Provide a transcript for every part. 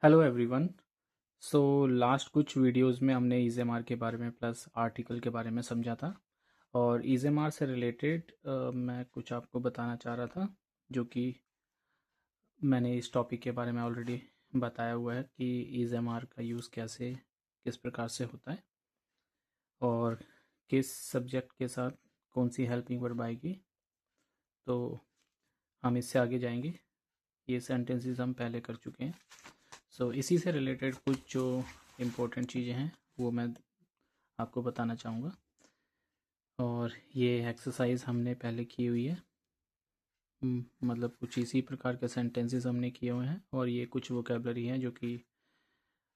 Hello everyone. So last कुछ videos में हमने ईजेमार के बारे में प्लस आर्टिकल के बारे में समझा था। और ईजेमार से रिलेटेड मैं कुछ आपको बताना चाह रहा था, जो कि मैंने इस टॉपिक के बारे में ऑलरेडी बताया हुआ है कि ईजेमार का यूज़ कैसे किस प्रकार से होता है और किस सब्जेक्ट के साथ कौन सी हेल्पिंग वर्ब आएगी। तो हम इससे आगे जाएंगे। ये सेंटेंसेस हम पहले कर चुके हैं। सो इसी से रिलेटेड कुछ जो इम्पोर्टेंट चीज़ें हैं वो मैं आपको बताना चाहूँगा। और ये एक्सरसाइज हमने पहले की हुई है। मतलब कुछ इसी प्रकार के सेंटेंसेस हमने किए हुए हैं और ये कुछ वोकेबलरी है जो कि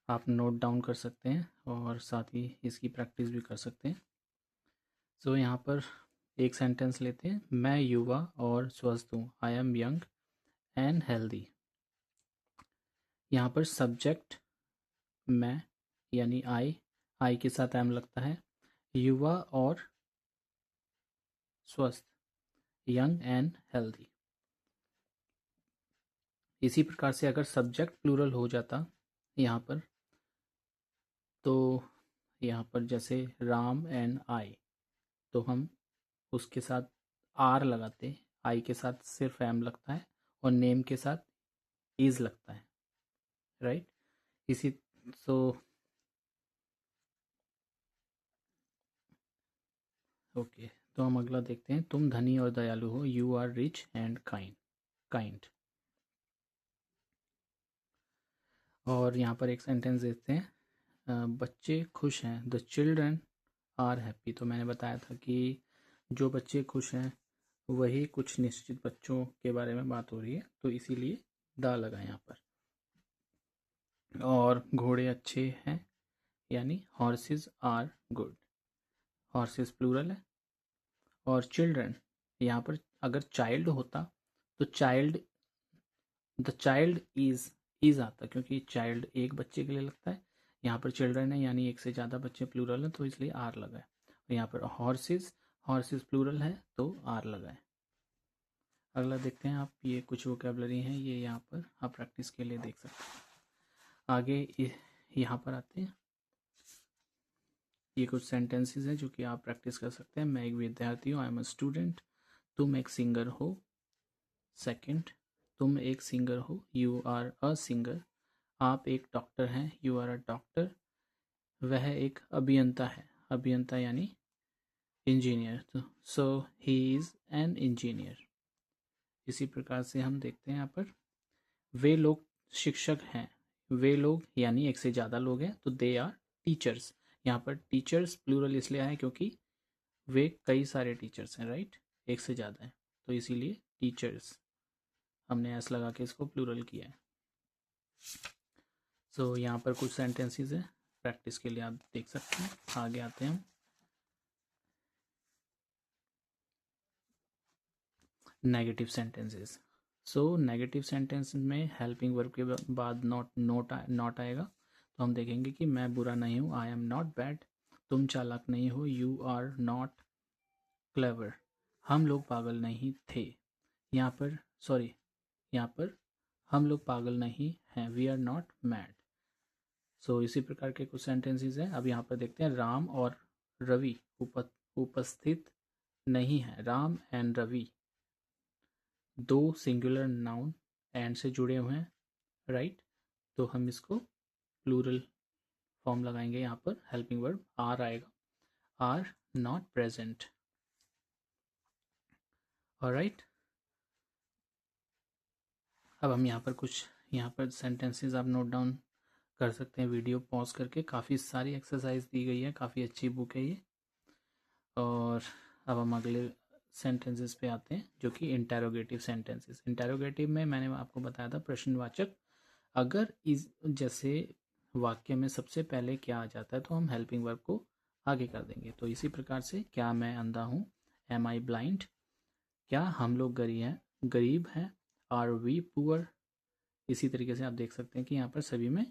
आप नोट डाउन कर सकते हैं और साथ ही इसकी प्रैक्टिस भी कर सकते हैं। सो यहाँ पर एक सेंटेंस लेते हैं, मैं युवा और स्वस्थ हूँ। I am young and healthy. यहाँ पर सब्जेक्ट मैं यानी आई के साथ एम लगता है। युवा और स्वस्थ, यंग एंड हेल्दी। इसी प्रकार से अगर सब्जेक्ट प्लूरल हो जाता यहाँ पर, तो यहाँ पर जैसे राम एंड आई, तो हम उसके साथ आर लगाते। आई के साथ सिर्फ एम लगता है और नेम के साथ इज लगता है, राइट। इसी सो ओके, तो हम अगला देखते हैं, तुम धनी और दयालु हो। You are rich and kind. और यहाँ पर एक सेंटेंस देखते हैं, बच्चे खुश हैं। The children are happy. तो मैंने बताया था कि जो बच्चे खुश हैं वही कुछ निश्चित बच्चों के बारे में बात हो रही है, तो इसीलिए दा लगा यहाँ पर। और घोड़े अच्छे हैं यानी horses are good. Horses plural है। और चिल्ड्रन, यहाँ पर अगर चाइल्ड होता तो द चाइल्ड इज आता, क्योंकि चाइल्ड एक बच्चे के लिए लगता है। यहाँ पर चिल्ड्रन है यानी एक से ज़्यादा बच्चे प्लूरल है, तो इसलिए आर लगा है। और यहाँ पर हॉर्सेस प्लूरल है तो आर लगा है। अगला देखते हैं आप, ये कुछ वोकेबलरी हैं, ये यहाँ पर आप प्रैक्टिस के लिए देख सकते हैं। आगे यहाँ पर आते हैं, ये कुछ सेंटेंसेस हैं जो कि आप प्रैक्टिस कर सकते हैं। मैं एक विद्यार्थी हूँ, आई एम अ स्टूडेंट। तुम एक सिंगर हो। सेकंड, तुम एक सिंगर हो, यू आर अ सिंगर। आप एक डॉक्टर हैं, यू आर अ डॉक्टर। वह एक अभियंता है, अभियंता यानी इंजीनियर, तो सो ही इज़ एन इंजीनियर। इसी प्रकार से हम देखते हैं यहाँ पर, वे लोग शिक्षक हैं। वे लोग यानी एक से ज़्यादा लोग हैं, तो दे आर टीचर्स। यहाँ पर टीचर्स प्लूरल इसलिए है क्योंकि वे कई सारे टीचर्स हैं, राइट, एक से ज़्यादा है, तो इसीलिए टीचर्स हमने एस लगा के इसको प्लूरल किया है। सो यहाँ पर कुछ सेंटेंसेस हैं, प्रैक्टिस के लिए आप देख सकते हैं। आगे आते हैं हम, negative sentences. So negative sentence में हेल्पिंग वर्ब के बाद नॉट आएगा, तो हम देखेंगे कि मैं बुरा नहीं हूँ, आई एम नॉट बैड। तुम चालाक नहीं हो, यू आर नॉट क्लेवर। हम लोग पागल नहीं थे। यहाँ पर सॉरी, यहाँ पर हम लोग पागल नहीं हैं, वी आर नॉट मैड। सो इसी प्रकार के कुछ सेंटेंसेस हैं। अब यहाँ पर देखते हैं, राम और रवि उपस्थित नहीं है। राम एंड रवि दो सिंगुलर नाउन एंड से जुड़े हुए हैं, राइट, तो हम इसको प्लूरल फॉर्म लगाएंगे। यहाँ पर हेल्पिंग वर्ब आर आएगा, आर नॉट प्रेजेंट। ऑलराइट, अब हम यहाँ पर सेंटेंसेस आप नोट डाउन कर सकते हैं वीडियो पॉज करके। काफ़ी सारी एक्सरसाइज दी गई है, काफ़ी अच्छी बुक है ये। और अब हम अगले सेंटेंसेस पे आते हैं, जो कि इंटेरोगेटिव सेंटेंसेस। इंटेरोगेटिव में मैंने आपको बताया था प्रश्नवाचक। अगर इस जैसे वाक्य में सबसे पहले क्या आ जाता है तो हम हेल्पिंग वर्ब को आगे कर देंगे। तो इसी प्रकार से, क्या मैं अंधा हूँ, एम आई ब्लाइंड। क्या हम लोग गरीब हैं, आर वी पुअर। इसी तरीके से आप देख सकते हैं कि यहाँ पर सभी में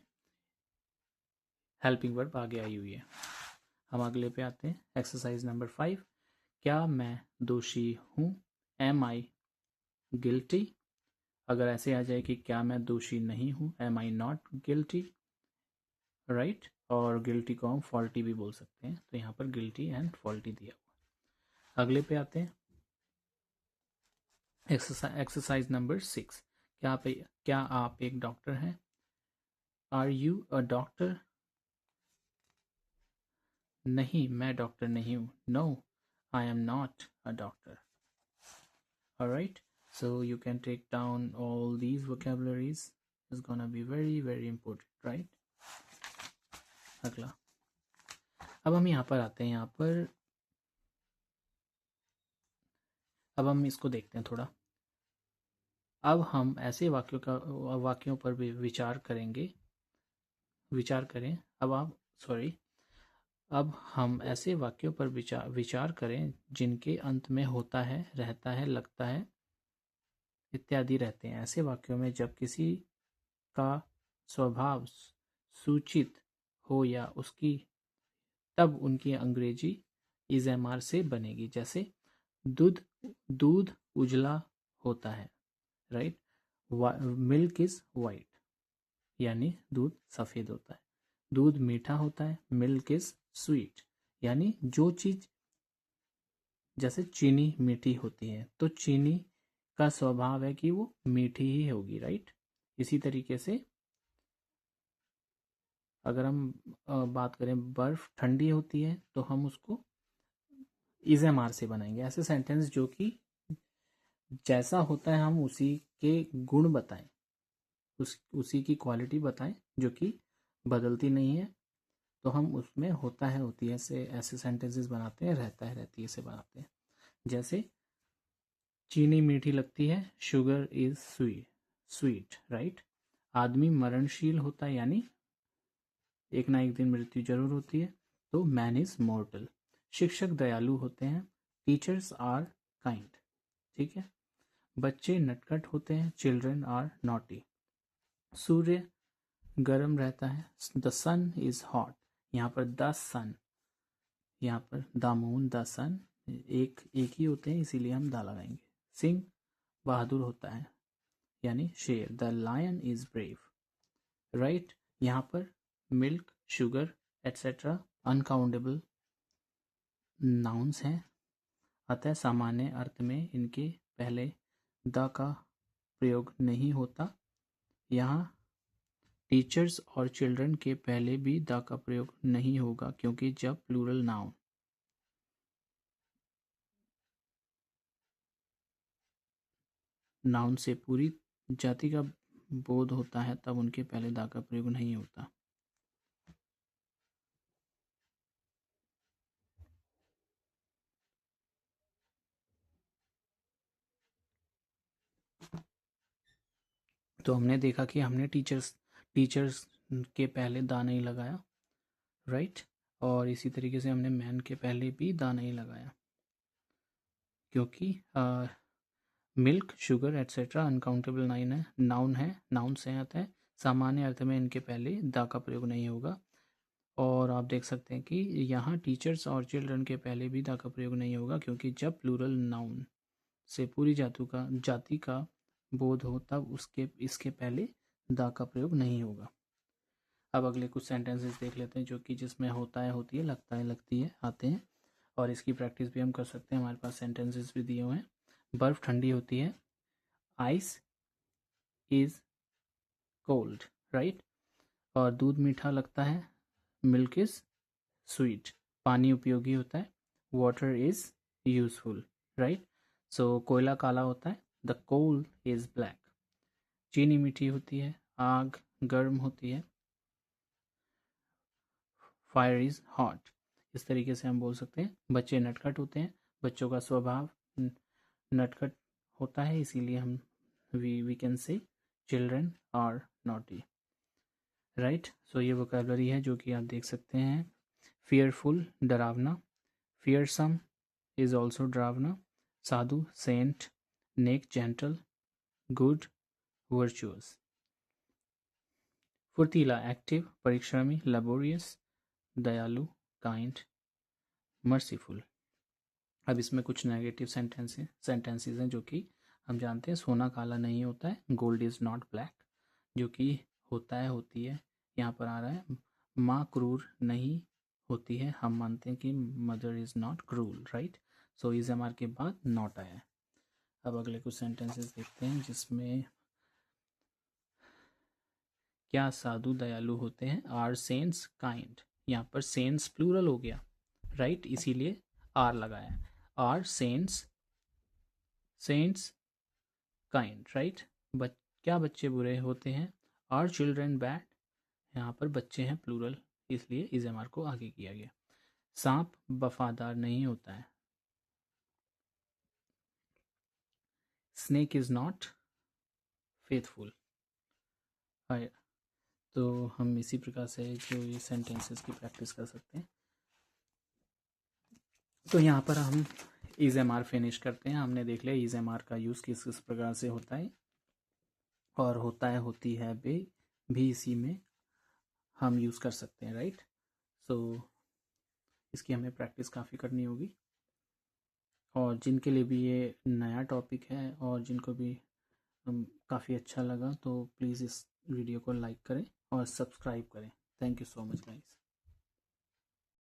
हेल्पिंग वर्ब आगे आई हुई है। हम अगले पे आते हैं, एक्सरसाइज नंबर 5। क्या मैं दोषी हूँ, एम आई गिल्टी। अगर ऐसे आ जाए कि क्या मैं दोषी नहीं हूँ, am I not guilty, right. और गिल्टी को हम फॉल्टी भी बोल सकते हैं, तो यहाँ पर गिल्टी एंड फॉल्टी दिया हुआ। अगले पे आते हैं, एक्सरसाइज नंबर 6। क्या आप एक डॉक्टर हैं? Are you a doctor? नहीं, मैं डॉक्टर नहीं हूँ। No, I am not a doctor. Alright, so you can take down all these vocabularies. It's gonna be very very important, right? अगला, अब हम यहाँ पर आते हैं। यहाँ पर अब हम इसको देखते हैं थोड़ा। अब हम ऐसे वाक्यों पर भी विचार करें। अब हम ऐसे वाक्यों पर विचार करें जिनके अंत में होता है, रहता है, लगता है इत्यादि रहते हैं। ऐसे वाक्यों में जब किसी का स्वभाव सूचित हो या उसकी, तब उनकी अंग्रेजी इज एम आर से बनेगी। जैसे दूध उजला होता है, राइट। मिल्क इज वाइट, यानी दूध सफ़ेद होता है। दूध मीठा होता है, मिल्क इज स्वीट, यानी जो चीज़, जैसे चीनी मीठी होती है तो चीनी का स्वभाव है कि वो मीठी ही होगी, राइट। इसी तरीके से अगर हम बात करें बर्फ़ ठंडी होती है तो हम उसको इज एम आर से बनाएंगे। ऐसे सेंटेंस जो कि जैसा होता है हम उसी के गुण बताएं, उसी की क्वालिटी बताएं जो कि बदलती नहीं है, तो हम उसमें होता है होती है से ऐसे सेंटेंसेस बनाते हैं, रहता है रहती है से बनाते हैं। जैसे चीनी मीठी लगती है, शुगर इज स्वीट, राइट। आदमी मरणशील होता है, यानी एक ना एक दिन मृत्यु जरूर होती है, तो मैन इज मॉर्टल। शिक्षक दयालु होते हैं, टीचर्स आर काइंड, ठीक है। बच्चे नटखट होते हैं, चिल्ड्रन आर नॉटी। सूर्य गर्म रहता है, द सन इज हॉट। यहाँ पर द सन, यहाँ पर द मून, द सन एक ही होते हैं, इसीलिए हम दा लगाएंगे। सिंह बहादुर होता है, यानी शेर, the lion is brave, right. यहाँ पर milk, sugar etcetera uncountable nouns हैं, अतः सामान्य अर्थ में इनके पहले द का प्रयोग नहीं होता। यहाँ टीचर्स और चिल्ड्रन के पहले भी द का प्रयोग नहीं होगा, क्योंकि जब प्लूरल नाउन से पूरी जाति का बोध होता है, तब उनके पहले द का प्रयोग नहीं होता। तो हमने देखा कि हमने टीचर्स के पहले दा नहीं लगाया, राइट। और इसी तरीके से हमने मैन के पहले भी दा नहीं लगाया, क्योंकि milk, sugar etcetera uncountable noun से आता है। सामान्य अर्थ में इनके पहले दा का प्रयोग नहीं होगा। और आप देख सकते हैं कि यहाँ टीचर्स और चिल्ड्रन के पहले भी दा का प्रयोग नहीं होगा, क्योंकि जब प्लूरल नाउन से पूरी जाति का बोध हो, तब इसके पहले दा का प्रयोग नहीं होगा। अब अगले कुछ सेंटेंसेस देख लेते हैं जो कि जिसमें होता है होती है, लगता है लगती है आते हैं, और इसकी प्रैक्टिस भी हम कर सकते हैं। हमारे पास सेंटेंसेस भी दिए हुए हैं। बर्फ़ ठंडी होती है, आइस इज कोल्ड, राइट। और दूध मीठा लगता है, मिल्क इज स्वीट। पानी उपयोगी होता है, वाटर इज यूजफुल, राइट। सो कोयला काला होता है, द कोल इज ब्लैक। चीनी मीठी होती है, आग गर्म होती है, फायर इज हॉट। इस तरीके से हम बोल सकते हैं। बच्चे नटखट होते हैं, बच्चों का स्वभाव नटखट होता है, इसीलिए हम we can say children are naughty, right. So ये वोकैबलरी है जो कि आप देख सकते हैं। फियरफुल डरावना, फियरसम इज ऑल्सो डरावना। साधु सेंट, नेक जेंटल, गुड वर्चुअस। फुर्तीला एक्टिव, परिश्रमी लेबोरियस, दयालु काइंड, मर्सीफुल। अब इसमें कुछ नेगेटिव सेंटेंसेस हैं जो कि हम जानते हैं सोना काला नहीं होता है, गोल्ड इज़ नॉट ब्लैक, जो कि होता है होती है। यहाँ पर आ रहा है माँ क्रूर नहीं होती है, हम मानते हैं कि mother is not cruel, right. So is am are के बाद नॉट आया है। अब अगले कुछ सेंटेंसेस देखते हैं जिसमें क्या साधु दयालु होते हैं, आर सेंट्स काइंड। यहाँ पर सेंट्स प्लूरल हो गया, राइट, इसीलिए आर लगाया। Are saints kind, right. क्या बच्चे बुरे होते हैं, आर चिल्ड्रन बैड। यहाँ पर बच्चे हैं प्लूरल, इसलिए इज एम आर को आगे किया गया। सांप वफादार नहीं होता है, स्नेक इज नॉट फेथफुल। तो हम इसी प्रकार से जो ये सेंटेंसेस की प्रैक्टिस कर सकते हैं। तो यहाँ पर हम इज एम आर फिनिश करते हैं। हमने देख लिया इज एम आर का यूज़ किस किस प्रकार से होता है, और होता है होती है भी इसी में हम यूज़ कर सकते हैं, राइट। सो इसकी हमें प्रैक्टिस काफ़ी करनी होगी। और जिनके लिए भी ये नया टॉपिक है और जिनको भी काफ़ी अच्छा लगा, तो प्लीज़ इस वीडियो को लाइक करें और सब्सक्राइब करें। Thank you so much guys.